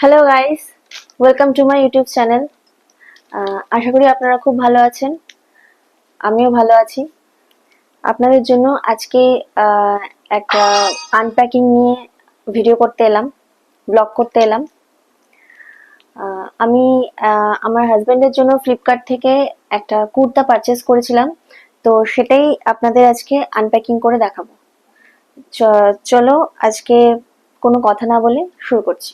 Hello guys, welcome to my YouTube channel. আশা করি আপনারা খুব ভালো আছেন, আমিও ভালো আছি। আপনাদের জন্য আজকে একটা আনপ্যাকিং নিয়ে ভিডিও করতে এলাম, ব্লগ করতে এলাম। আমি আমার হাজবেন্ডের জন্য ফ্লিপকার্ট থেকে একটা কুর্তা পারচেস করেছিলাম, তো সেটাই আপনাদের আজকে আনপ্যাকিং করে দেখাবো। চলো আজকে কোনো কথা না বলে শুরু করছি।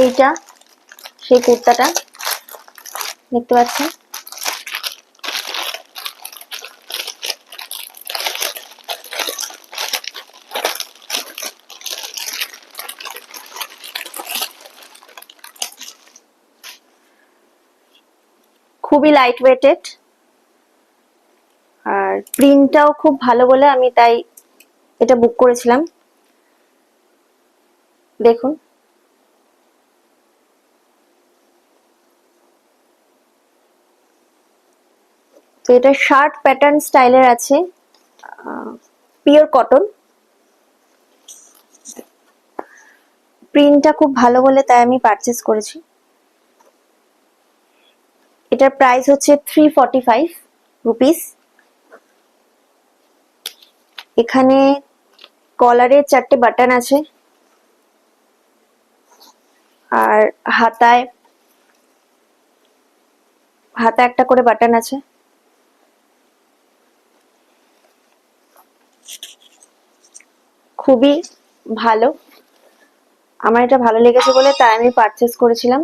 এইটা সেই কুর্তাটা দেখতে পাচ্ছেন। খুবই লাইট ওয়েটেড আর প্রিন্টটাও খুব ভালো বলে আমি তাই এটা বুক করেছিলাম। দেখুন, তো এটা শার্ট প্যাটার্ন স্টাইলের আছে, পিওর কটন। প্রিন্টটা খুব ভালো বলে তাই আমি পারচেস করেছি। এটার প্রাইস হচ্ছে 345 রুপিস। এখানে কলারে 4টে বাটন আছে আর হাতায় একটা করে বাটন আছে। খুবই ভালো, আমার এটা ভালো লেগেছে বলে তাই আমি পারচেস করেছিলাম।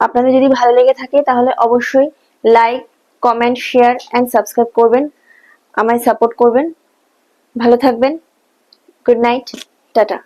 আপনাদের যদি ভালো লেগে থাকে তাহলে অবশ্যই like, comment, share and subscribe করবেন, আমায় সাপোর্ট করবেন। ভালো থাকবেন। Good night, tata.